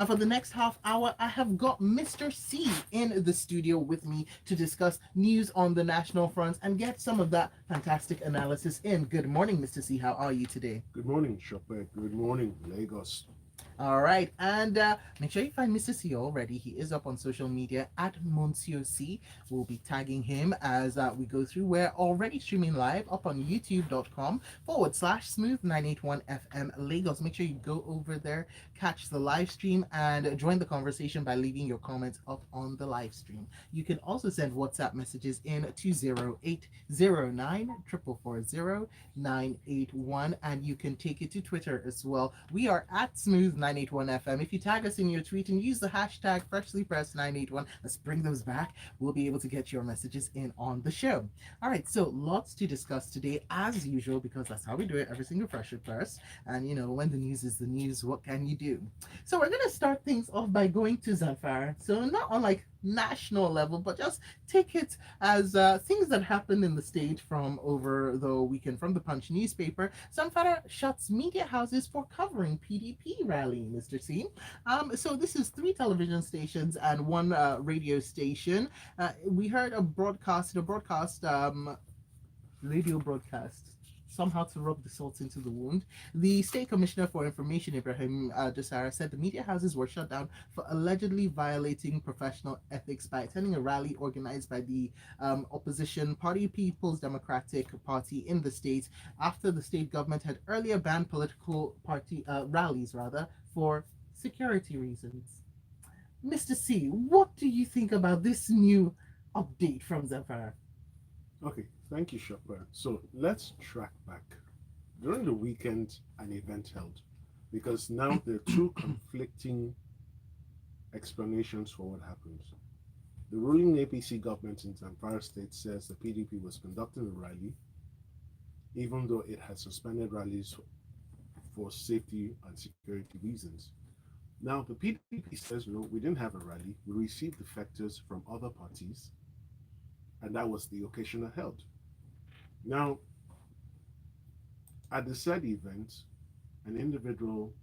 And for the next half hour, I have got Mr. C in the studio with me to discuss news on the national front and get some of that fantastic analysis in. Good morning, Mr. C. How are you today? Good morning, Shopper. Good morning, Lagos. All right, and make sure you find Mr. C already. He is up on social media at Monsieur C. We'll be tagging him as we go through. We're already streaming live up on youtube.com/ smooth 981 FM Lagos. Make sure you go over there, catch the live stream, and join the conversation by leaving your comments up on the live stream. You can also send WhatsApp messages in 20809 and you can take it to Twitter as well. We are at Smooth 981 FM. If you tag us in your tweet and use the hashtag freshly pressed 981, let's bring those back. We'll be able to get your messages in on the show. All right, so lots to discuss today, as usual, because that's how we do it every single Freshly Pressed. And you know, when the news is the news, what can you do? So we're gonna start things off by going to Zamfara. So not on like national level, but just take it as things that happened in the state from over the weekend from the Punch newspaper. Zamfara shuts media houses for covering PDP rally, Mr. C. So this is three television stations and one radio station. We heard a radio broadcast, somehow to rub the salt into the wound. The State Commissioner for Information, Ibrahim Jasara, said the media houses were shut down for allegedly violating professional ethics by attending a rally organized by the opposition party People's Democratic Party in the state after the state government had earlier banned political party rallies rather for security reasons. Mr. C, what do you think about this new update from Zamfara? Okay, thank you, Shopper. So let's track back. During the weekend, an event held because now there are two conflicting explanations for what happened. The ruling APC government in Zamfara State says the PDP was conducting a rally, even though it had suspended rallies for safety and security reasons. Now, the PDP says, no, we didn't have a rally. We received defectors from other parties, and that was the occasion held. Now, at the said event, an individual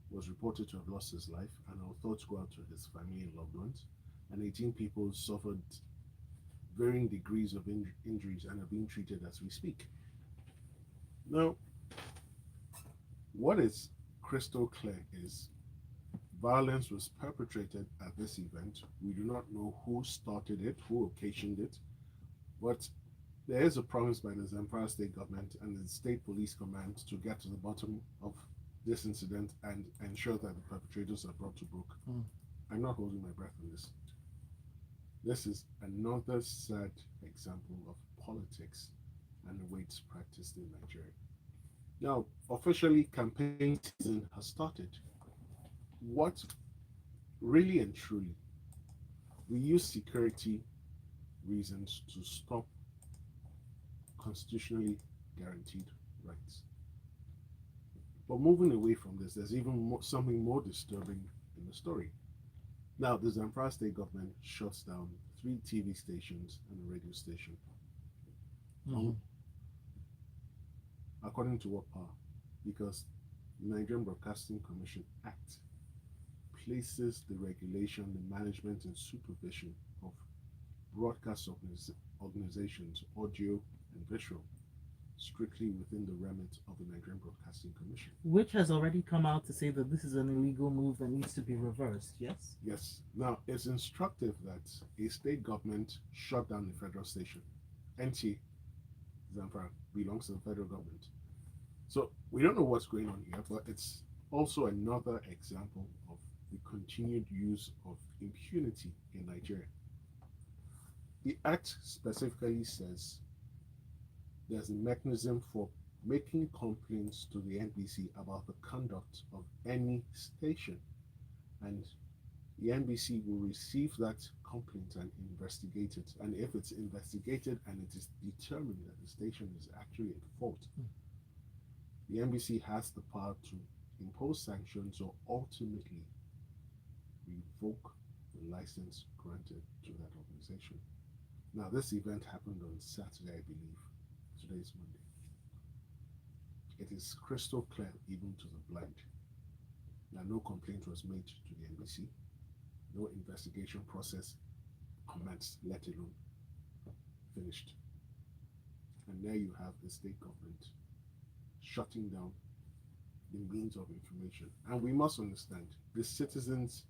was reported to have lost his life, and our thoughts go out to his family and loved ones. And 18 people suffered varying degrees of injuries and are being treated as we speak. Now, what is crystal clear is violence was perpetrated at this event. We do not know who started it, who occasioned it, but there is a promise by the Zamfara state government and the state police command to get to the bottom of this incident and ensure that the perpetrators are brought to book. I'm not holding my breath on this. This is another sad example of politics and the way it's practiced in Nigeria. Now, officially, campaign season has started. What really and truly, we use security reasons to stop constitutionally guaranteed rights. But moving away from this, there's even something more disturbing in the story. Now, the Zamfara state government shuts down three TV stations and a radio station. Mm-hmm. According to what power? Because the Nigerian Broadcasting Commission Act places the regulation, the management, and supervision of broadcast organizations, audio and visual, strictly within the remit of the Nigerian Broadcasting Commission. Which has already come out to say that this is an illegal move that needs to be reversed, yes? Yes. Now, it's instructive that a state government shut down a federal station. NT Zamfara belongs to the federal government. So we don't know what's going on here, but it's also another example of the continued use of impunity in Nigeria. The Act specifically says there's a mechanism for making complaints to the NBC about the conduct of any station, and the NBC will receive that complaint and investigate it. And if it's investigated and it is determined that the station is actually at fault, the NBC has the power to impose sanctions or ultimately revoke the license granted to that organization. Now, this event happened on Saturday, I believe. Today is Monday. It is crystal clear even to the blind. that no complaint was made to the NBC, no investigation process commenced, let alone finished. And there you have the state government shutting down the means of information. And we must understand the citizens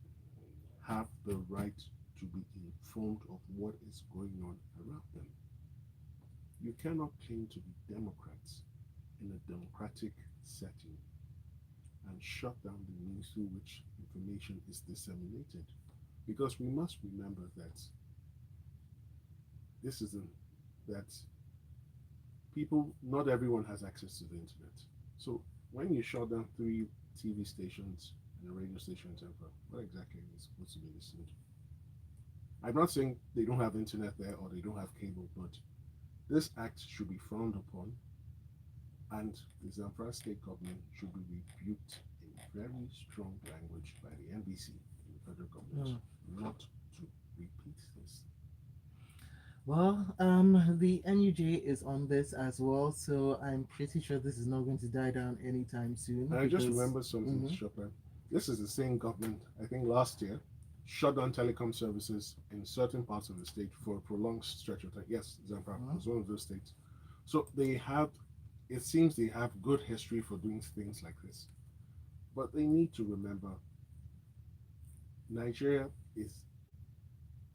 have the right to be informed of what is going on around them. You cannot claim to be Democrats in a democratic setting and shut down the means through which information is disseminated. Because we must remember that this isn't that people, not everyone has access to the internet. So when you shut down 3 TV stations and a radio station in Zamfara, what exactly is supposed to be listened to? I'm not saying they don't have internet there or they don't have cable, but this act should be frowned upon, and the Zamfara state government should be rebuked in very strong language by the NBC and the federal government not to repeat this. Well, the NUJ is on this as well, so I'm pretty sure this is not going to die down anytime soon. And I just remember something, Chopin. This is the same government, I think last year, shut down telecom services in certain parts of the state for a prolonged stretch of time. Yes, Zamfara was one of those states. So they have, it seems they have good history for doing things like this. But they need to remember Nigeria is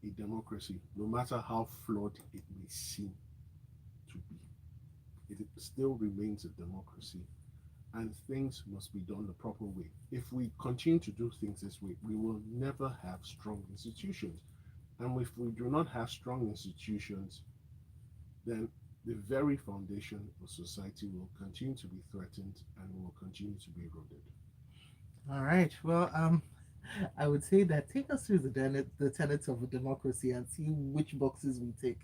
a democracy, no matter how flawed it may seem to be. It still remains a democracy, and things must be done the proper way. If we continue to do things this way, we will never have strong institutions. And if we do not have strong institutions, then the very foundation of society will continue to be threatened and will continue to be eroded. All right. Well, I would say that take us through the tenets of a democracy and see which boxes we tick.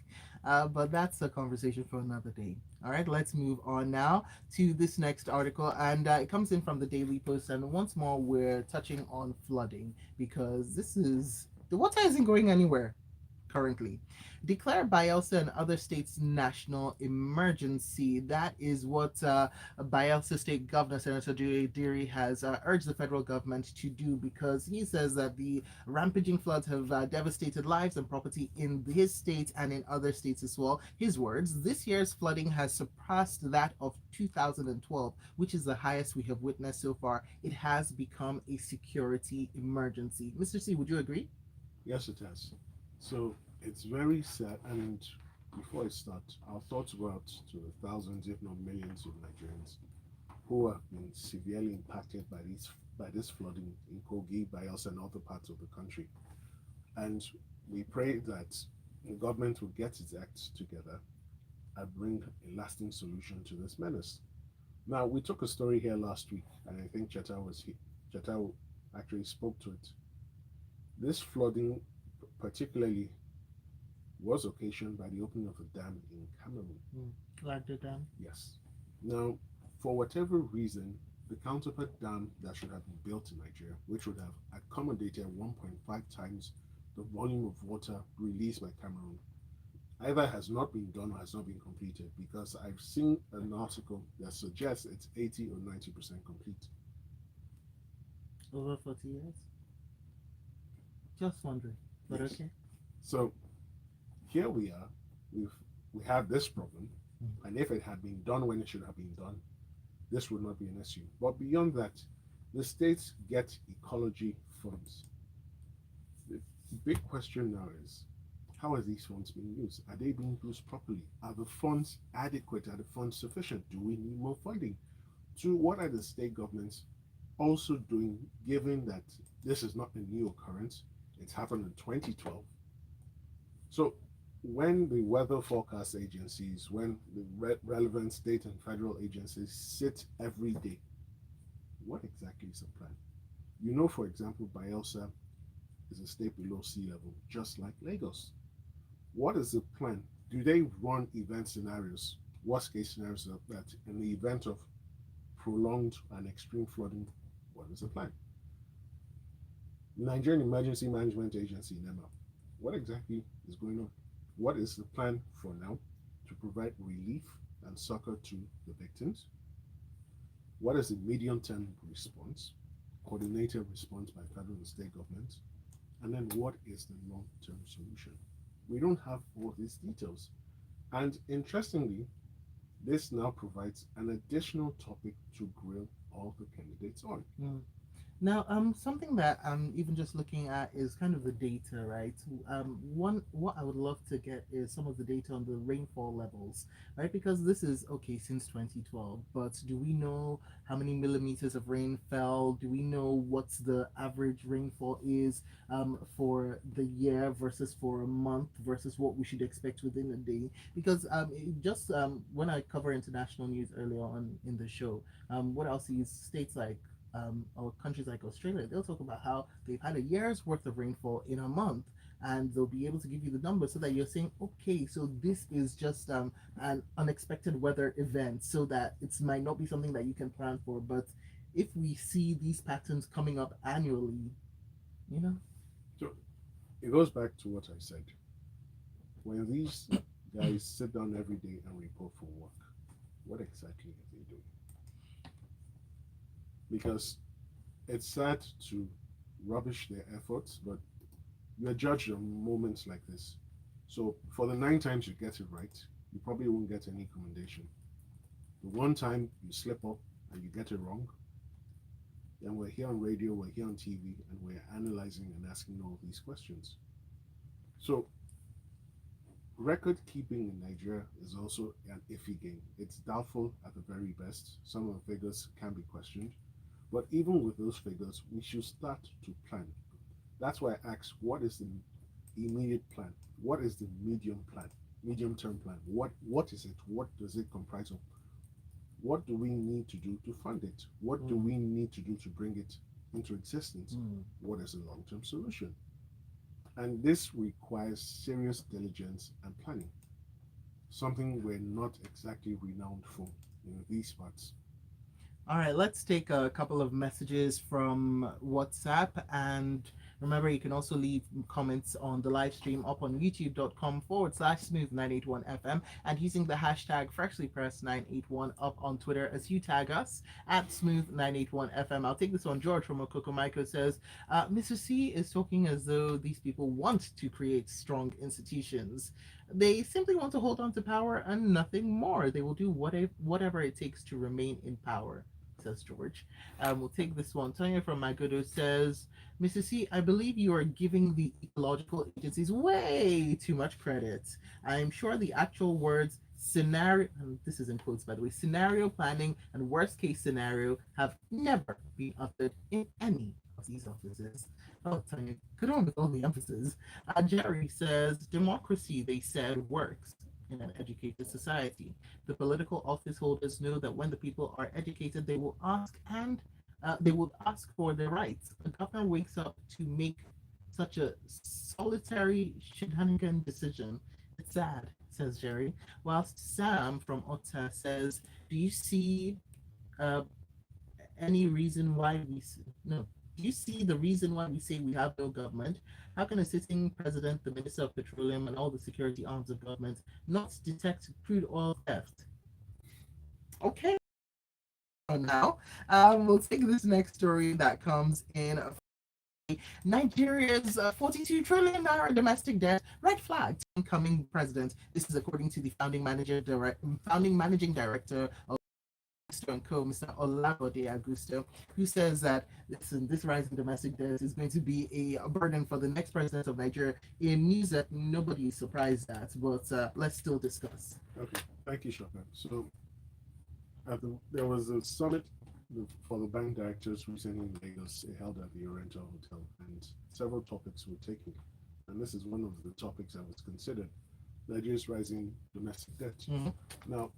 But that's a conversation for another day. All right, let's move on now to this next article. And it comes in from the Daily Post. And once more, we're touching on flooding because the water isn't going anywhere currently. Declare Bielsa and other states national emergency. That is what Bielsa State Governor Senator Diri has urged the federal government to do because he says that the rampaging floods have devastated lives and property in his state and in other states as well. His words: this year's flooding has surpassed that of 2012, which is the highest we have witnessed so far. It has become a security emergency. Mr. C, would you agree? Yes, it has. So it's very sad. And before I start, our thoughts go out to the thousands, if not millions, of Nigerians who have been severely impacted by this flooding in Kogi, Bayelsa, and other parts of the country. And we pray that the government will get its acts together and bring a lasting solution to this menace. Now, we took a story here last week, and I think Cheta was here. Cheta actually spoke to it. This flooding, particularly, was occasioned by the opening of a dam in Cameroon. Like the dam? Yes. Now, for whatever reason, the counterpart dam that should have been built in Nigeria, which would have accommodated 1.5 times the volume of water released by Cameroon, either has not been done or has not been completed because I've seen an article that suggests it's 80 or 90% complete. Over 40 years? Just wondering. But Yes. okay. So here we are. We have this problem, and if it had been done when it should have been done, this would not be an issue. But beyond that, the states get ecology funds. The big question now is, how are these funds being used? Are they being used properly? Are the funds adequate? Are the funds sufficient? Do we need more funding? Two, what are the state governments also doing, given that this is not a new occurrence? It's happened in 2012. So when the weather forecast agencies, when the relevant state and federal agencies sit every day, what exactly is the plan? You know, for example, Bielsa is a state below sea level, just like Lagos. What is the plan? Do they run event scenarios, worst case scenarios, that in the event of prolonged and extreme flooding, what is the plan? Nigerian Emergency Management Agency, NEMA, what exactly is going on? What is the plan for now to provide relief and succor to the victims? What is the medium term response? coordinated response by federal and state governments, and then what is the long-term solution? We don't have all these details. And interestingly, this now provides an additional topic to grill all the candidates on. Mm. Now, something that I'm even just looking at is kind of the data, right? One, what I would love to get is some of the data on the rainfall levels, right? Because this is okay since 2012, but do we know how many millimeters of rain fell? Do we know what's the average rainfall is for the year versus for a month versus what we should expect within a day? Because just when I cover international news earlier on in the show, what I'll see is states like or countries like Australia, they'll talk about how they've had a year's worth of rainfall in a month, and they'll be able to give you the numbers so that you're saying, okay, so this is just an unexpected weather event, so that it might not be something that you can plan for. But if we see these patterns coming up annually, you know, So it goes back to what I said. When these guys sit down every day and report for work, what exactly are they doing? Because it's sad to rubbish their efforts, but you are judged on moments like this. So for the 9 times you get it right, you probably won't get any commendation. The one time you slip up and you get it wrong, then we're here on radio, we're here on TV, and we're analyzing and asking all these questions. So record keeping in Nigeria is also an iffy game. It's doubtful at the very best. Some of the figures can be questioned. But even with those figures, we should start to plan. That's why I asked, what is the immediate plan? What is the medium term plan? What is it? What does it comprise of? What do we need to do to fund it? What do mm, we need to do to bring it into existence? mm. What is the long term solution? And this requires serious diligence and planning, something we're not exactly renowned for in these parts. All right, let's take a couple of messages from WhatsApp. And remember, you can also leave comments on the live stream up on youtube.com/, smooth981fm, and using the hashtag freshlypressed981 up on Twitter as you tag us at smooth981fm. I'll take this one. George from Okokomaiko says, Mr. C is talking as though these people want to create strong institutions. They simply want to hold on to power and nothing more. They will do whatever it takes to remain in power, says George. We'll take this one. Tanya from Magodo says, Mr. C, I believe you are giving the ecological agencies way too much credit. I'm sure the actual words scenario, and this is in quotes by the way, scenario planning and worst case scenario have never been uttered in any of these offices. Oh, Tanya, good on with all the emphasis. Jerry says, democracy, they said, works in an educated society. The political office holders know that when the people are educated, they will ask for their rights. A governor wakes up to make such a solitary shenanigan decision. It's sad, says Jerry. Whilst Sam from Otta says, do you see uh, any reason why no? Do you see the reason why we say we have no government? How can a sitting president, the minister of petroleum, and all the security arms of government not detect crude oil theft? Okay, now we'll take this next story that comes in. Nigeria's 42 trillion naira domestic debt red flag to incoming president. This is according to the founding managing director of Augusto and Co, Mr. Olabode Augusto, who says that this rising domestic debt is going to be a burden for the next president of Nigeria, in news that nobody is surprised at, but let's still discuss. Okay, thank you, Shaka. So there was a summit for the bank directors recently in Lagos, held at the Oriental Hotel, and several topics were taken. And this is one of the topics that was considered: Nigeria's rising domestic debt. Mhm. Now,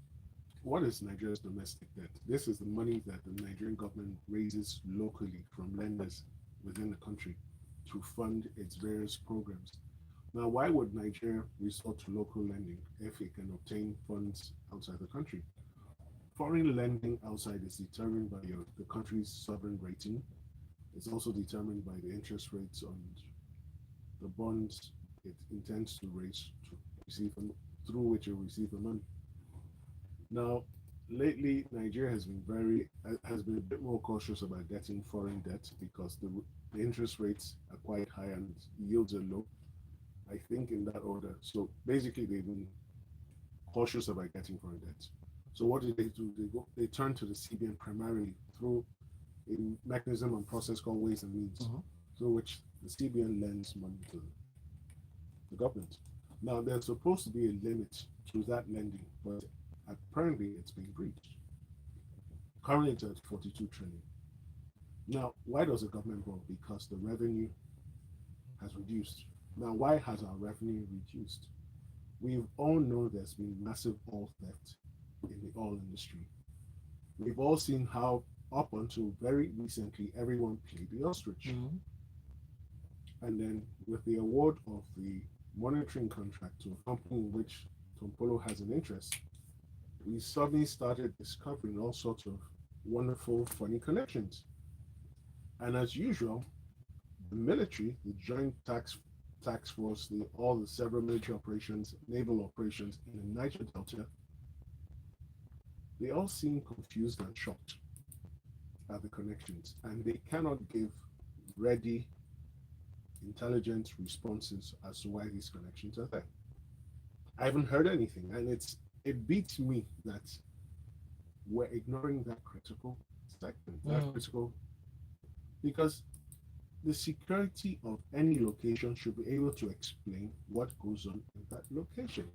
what is Nigeria's domestic debt? This is the money that the Nigerian government raises locally from lenders within the country to fund its various programs. Now, why would Nigeria resort to local lending if it can obtain funds outside the country? Foreign lending outside is determined by the country's sovereign rating. It's also determined by the interest rates on the bonds it intends to raise to receive through which it will receive the money. Now, lately Nigeria has been a bit more cautious about getting foreign debt because the interest rates are quite high and yields are low. I think in that order. So basically, they've been cautious about getting foreign debt. So what do? They turn to the CBN primarily through a mechanism and process called Ways and Means, Mhm. through which the CBN lends money to the government. Now there's supposed to be a limit to that lending, but apparently it's being breached. Currently it's at 42 trillion. Now, why does the government borrow? Because the revenue has reduced. Now, why has our revenue reduced? We've all known there's been massive oil theft in the oil industry. We've all seen how, up until very recently, everyone played the ostrich. Mhm. And then, with the award of the monitoring contract to a company in which Tompolo has an interest, we suddenly started discovering all sorts of wonderful, funny connections. And as usual, the military, the Joint Tax Force, all the several military operations, naval operations in the Niger Delta, they all seem confused and shocked at the connections, and they cannot give ready, intelligent responses as to why these connections are there. I haven't heard anything, and it beats me that we're ignoring that critical segment, that Mm. critical because the security of any location should be able to explain what goes on in that location.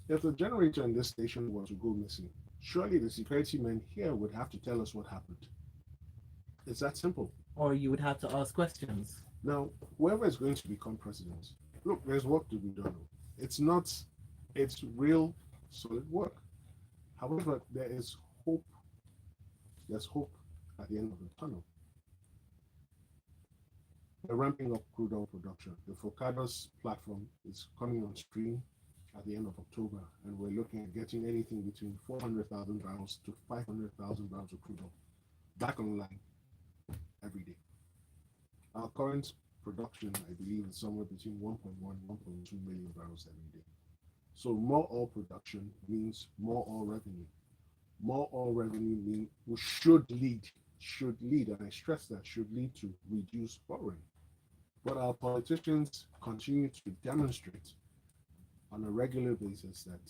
If the generator in this station were to go missing, surely the security men here would have to tell us what happened. It's that simple. Or you would have to ask questions. Now, whoever is going to become president, look, there's work to be done. It's not, it's real solid work. However, hope, there's hope at the end of the tunnel. We're ramping up crude oil production. The Focados platform is coming on stream at the end of October, and we're looking at getting anything between 400,000 barrels to 500,000 barrels of crude oil back online every day. Our current production, I believe, is somewhere between 1.1 and 1.2 million barrels every day. So more oil production means more oil revenue. More oil revenue means we should lead, and I stress that should lead to reduced borrowing. But our politicians continue to demonstrate on a regular basis that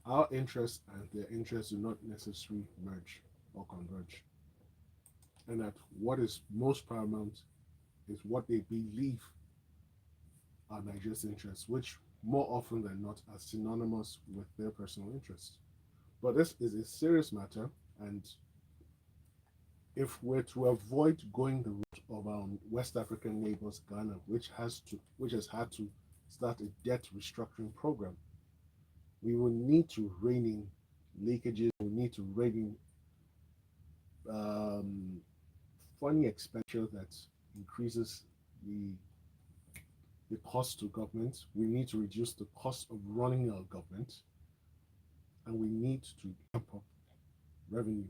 our interests and their interests do not necessarily merge or converge, and that what is most paramount is what they believe are Nigeria's interests, which more often than not are synonymous with their personal interests. But this is a serious matter, and if we're to avoid going the route of our West African neighbors, Ghana, which has had to start a debt restructuring program, we will need to rein in leakages. We need to rein in funny expenditure that increases the the cost to government. We need to reduce the cost of running our government, and we need to ramp up revenue.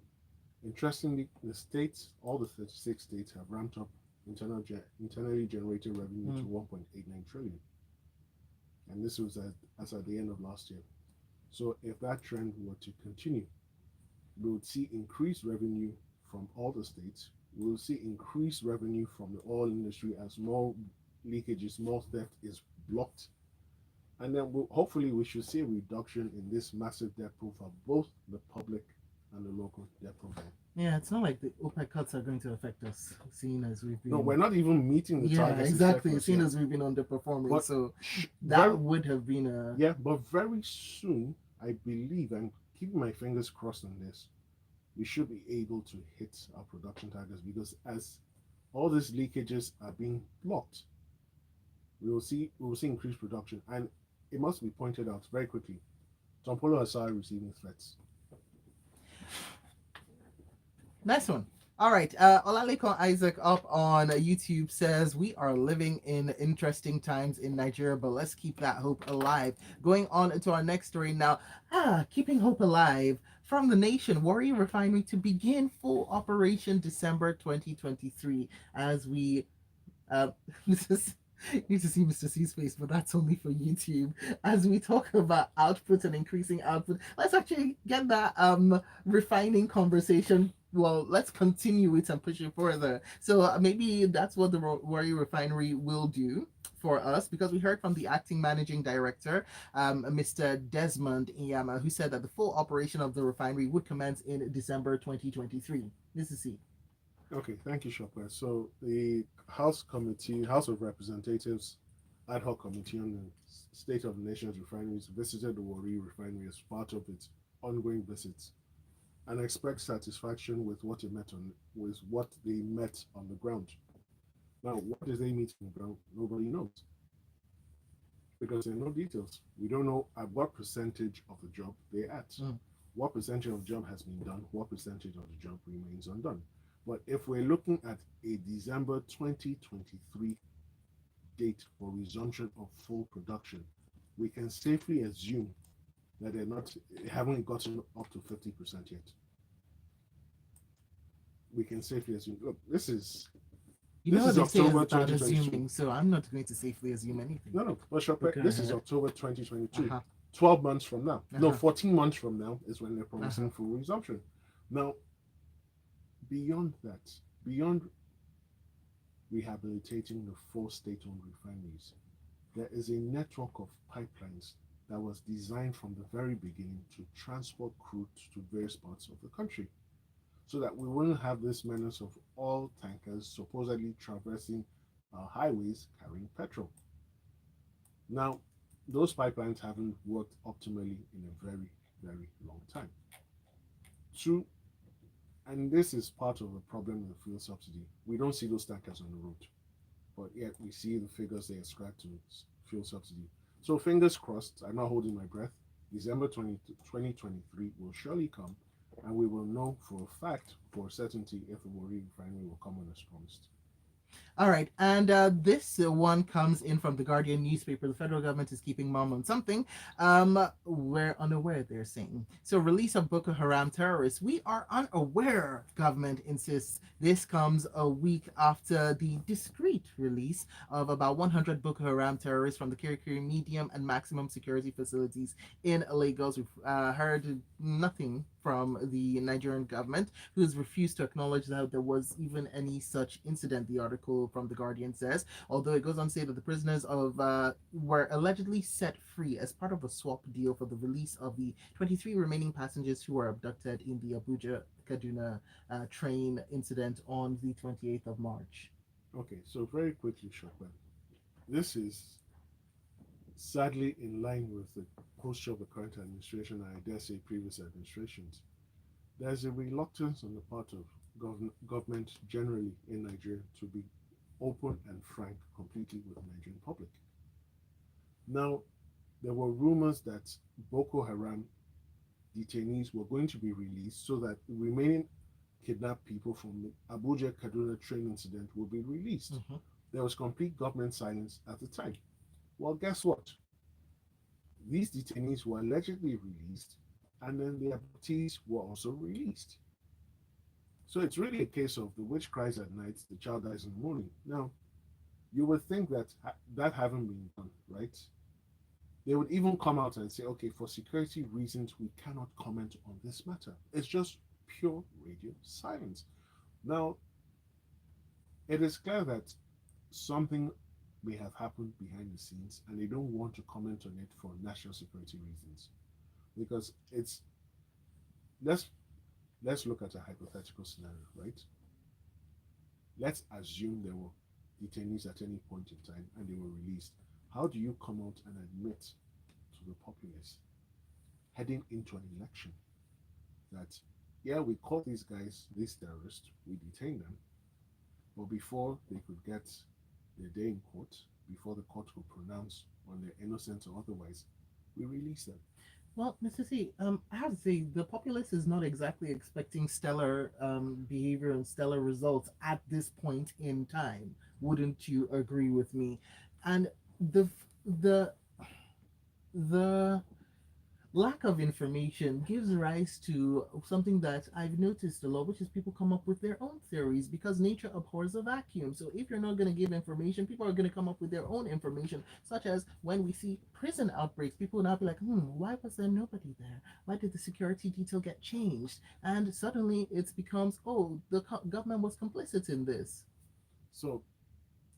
Interestingly, the states, all the 36 states, have ramped up internally generated revenue to Mm. 1.89 trillion, and this was as at the end of last year. So, if that trend were to continue, we would see increased revenue from all the states. We will see increased revenue from the oil industry as more leakages, more theft is blocked, and then hopefully we should see a reduction in this massive debt profile, both the public and the local debt profile. Yeah, it's not like the OPEC cuts are going to affect us, seeing as we've No, been. we're not even meeting the Yeah, targets set for exactly. us Seeing yet. as we've been underperforming, But so very, that would have been a. yeah, but very soon, I believe, and keeping my fingers crossed on this, we should be able to hit our production targets because as all these leakages are being blocked, we will see increased production. And it must be pointed out very quickly, Tompolo has started receiving threats. Nice one. All right. Olalekan Isaac up on YouTube says, we are living in interesting times in Nigeria, but let's keep that hope alive. Going on to our next story now. Keeping hope alive. From the nation, Warrior Refinery to begin full operation December 2023. As we, uh, this is You need to see Mr. C's face, but that's only for YouTube. As we talk about output and increasing output, let's actually get that refining conversation. Well, let's continue it and push it further. So maybe that's what the Warri Refinery will do for us, because we heard from the acting managing director, Mr. Desmond Iyama, who said that the full operation of the refinery would commence in December 2023. This is C. Okay, thank you, Shopper. So the House of Representatives ad hoc committee on the state of the nation's refineries visited the Warri refinery as part of its ongoing visits and expressed satisfaction with what they met on the ground. Now, what did they meet on the ground? Nobody knows because there are no details. We don't know at what percentage of the job they're at. Mm. What percentage of the job has been done? What percentage of the job remains undone? But if we're looking at a December 2023 date for resumption of full production, we can safely assume that they haven't gotten up to 50% yet. We can safely assume. Look, You know this what is they say is October about 2022. assuming, so I'm not going to safely assume anything. No, but Shopper, Go this is ahead. October 2022. Uh-huh. 12 months from now. No, Uh-huh. 14 months from now is when they're promising Uh-huh. full resumption. Now, beyond that, beyond rehabilitating the four state-owned refineries, there is a network of pipelines that was designed from the very beginning to transport crude to various parts of the country so that we wouldn't have this menace of oil tankers supposedly traversing our highways carrying petrol. Now, those pipelines haven't worked optimally in a very, very long time. Two, and this is part of the problem with fuel subsidy, we don't see those tankers on the road, but yet we see the figures they ascribe to fuel subsidy. So fingers crossed, I'm not holding my breath. December 2023 will surely come, and we will know for a fact, for certainty, if the Warri refinery will come on as promised. All right, and this one comes in from the Guardian newspaper. The federal government is keeping mum on something. We're unaware, they're saying. So, release of Boko Haram terrorists. We are unaware, government insists. This comes a week after the discreet release of about 100 Boko Haram terrorists from the Kirikiri medium and maximum security facilities in Lagos. We've heard nothing from the Nigerian government, who has refused to acknowledge that there was even any such incident, the article from The Guardian says, although it goes on to say that the prisoners were allegedly set free as part of a swap deal for the release of the 23 remaining passengers who were abducted in the Abuja Kaduna train incident on the 28th of March. Okay, so very quickly, Shopper. This is sadly in line with the posture of the current administration and I dare say previous administrations. There's a reluctance on the part of government generally in Nigeria to be open and frank completely with the Nigerian public. Now, there were rumors that Boko Haram detainees were going to be released so that the remaining kidnapped people from the Abuja Kaduna train incident will be released. Mm-hmm. There was complete government silence at the time. Well, guess what? These detainees were allegedly released, and then the abductees were also released. So it's really a case of the witch cries at night, the child dies in the morning. Now, you would think that that haven't been done, right? They would even come out and say, okay, for security reasons, we cannot comment on this matter. It's just pure radio silence. Now, it is clear that something may have happened behind the scenes and they don't want to comment on it for national security reasons. Because let's let's look at a hypothetical scenario, right? Let's assume there were detainees at any point in time and they were released. How do you come out and admit to the populace heading into an election that, yeah, we caught these guys, these terrorists, we detained them, but before they could get their day in court, before the court could pronounce on their innocence or otherwise, we released them? Well, Mr. C, I have to say the populace is not exactly expecting stellar behavior and stellar results at this point in time. Wouldn't you agree with me? And the the lack of information gives rise to something that I've noticed a lot, which is people come up with their own theories because nature abhors a vacuum. So if you're not going to give information, people are going to come up with their own information, such as when we see prison outbreaks, people will now be like, why was there nobody there? Why did the security detail get changed? And suddenly it becomes, oh, the government was complicit in this. So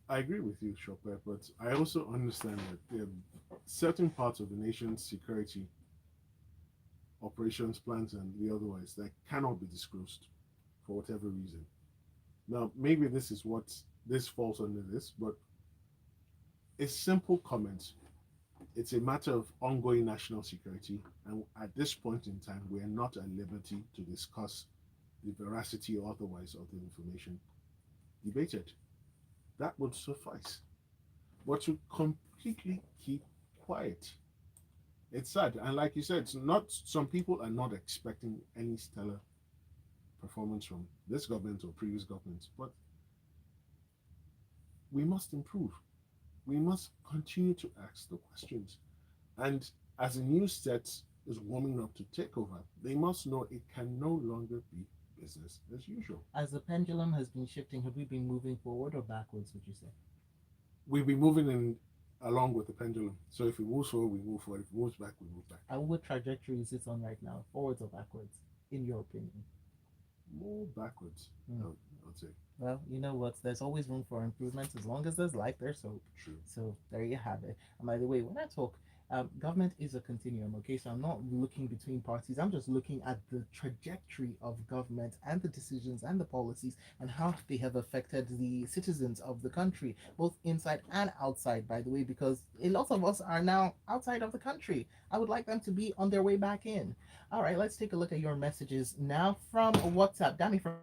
I agree with you, Chopper, but I also understand that there are certain parts of the nation's security operations plans and the otherwise that cannot be disclosed for whatever reason. Now, maybe this is what this falls under this, but a simple comment. It's a matter of ongoing national security, and at this point in time, we are not at liberty to discuss the veracity or otherwise of the information debated. That would suffice. But to completely keep quiet, it's sad. And like you said, it's not some people are not expecting any stellar performance from this government or previous governments, but we must improve. We must continue to ask the questions. And as a new set is warming up to take over, they must know it can no longer be business as usual. As the pendulum has been shifting, have we been moving forward or backwards, would you say? We'll be moving in along with the pendulum. So if it moves forward, we move forward. If it moves back, we move back. What trajectory is it on right now? Forwards or backwards, in your opinion? More backwards, Hmm. I would say. Well, you know what? There's always room for improvement as long as there's life, there's hope. True. So there you have it. And by the way, when I talk, government is a continuum, okay? So I'm not looking between parties. I'm just looking at the trajectory of government and the decisions and the policies and how they have affected the citizens of the country, both inside and outside, by the way, because a lot of us are now outside of the country. I would like them to be on their way back in. All right, let's take a look at your messages now from WhatsApp. Danny from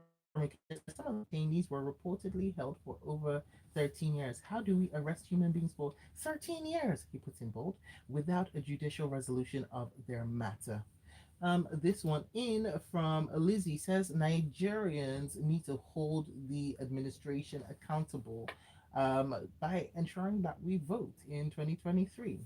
says some of the detainees were reportedly held for over 13 years. How do we arrest human beings for 13 years, he puts in bold, without a judicial resolution of their matter? This one in from Lizzie says Nigerians need to hold the administration accountable by ensuring that we vote in 2023.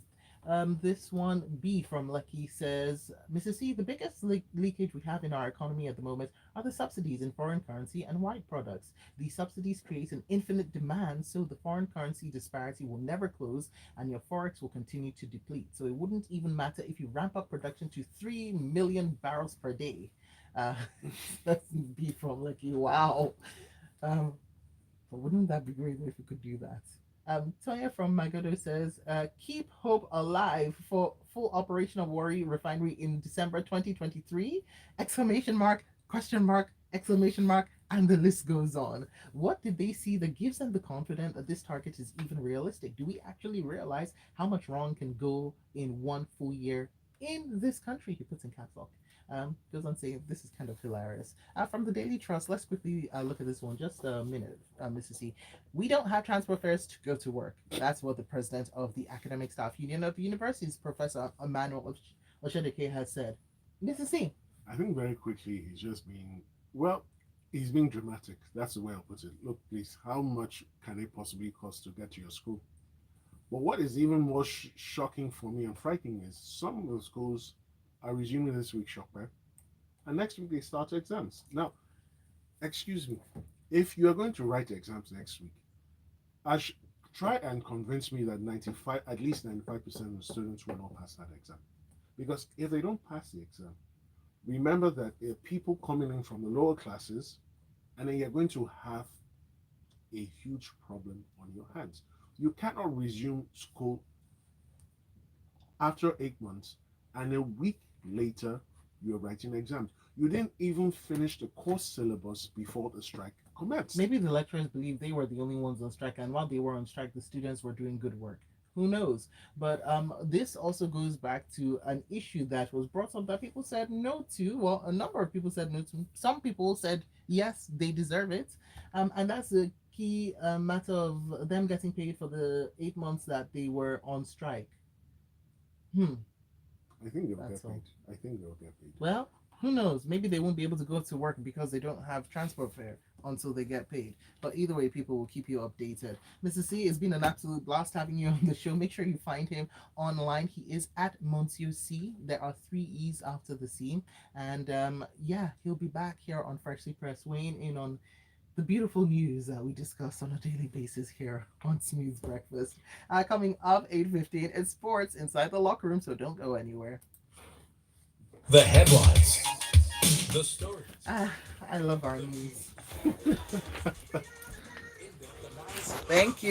This one B from Lucky says, Mrs. C, the biggest leakage we have in our economy at the moment are the subsidies in foreign currency and white products. These subsidies create an infinite demand, so the foreign currency disparity will never close and your forex will continue to deplete. So it wouldn't even matter if you ramp up production to 3 million barrels per day. Uh, that's B from Lucky. Wow. Um, but wouldn't that be great if we could do that? Tonya from Magodo says, keep hope alive for full operation of Warri Refinery in December 2023! Exclamation mark, question mark, exclamation mark, and the list goes on. What did they see that gives them the confidence that this target is even realistic? Do we actually realize how much wrong can go in one full year in this country? He puts in caps lock. Goes on saying this is kind of hilarious. From the Daily Trust, let's quickly look at this one. Just a minute, Mrs. C. We don't have transport fares to go to work. That's what the president of the Academic Staff Union of the universities, Professor Emmanuel Oshedeke, has said. Mrs. C. I think very quickly he's just being, well, he's being dramatic. That's the way I'll put it. Look, please, how much can it possibly cost to get to your school? But what is even more shocking for me and frightening is some of the schools are resuming this week, Shopper, and next week they start exams. Now, excuse me, if you are going to write exams next week, I should try and convince me that 95, at least 95% of the students will not pass that exam. Because if they don't pass the exam, remember that there are people coming in from the lower classes, and then you're going to have a huge problem on your hands. You cannot resume school after 8 months, and a week later, you're writing exams. You didn't even finish the course syllabus before the strike commenced. Maybe the lecturers believed they were the only ones on strike, and while they were on strike, the students were doing good work. Who knows? But this also goes back to an issue that was brought up that people said no to. Well, a number of people said no to. Some people said yes, they deserve it, and that's the key matter of them getting paid for the 8 months that they were on strike. Hmm. I think they'll That's get all. paid. I think they'll get paid. Well, who knows? Maybe they won't be able to go to work because they don't have transport fare. until they get paid. But either way, people will keep you updated. Mr. C, it's been an absolute blast having you on the show. Make sure you find him online. He is at Monsieur C. There are three E's after the C. And yeah, he'll be back here on Freshly Pressed, weighing in on the beautiful news that we discuss on a daily basis here on Smooth Breakfast. Coming up 8:15, it's sports inside the locker room, so don't go anywhere. The headlines, the stories, Ah, I love our news. in-depth analysis. Thank you.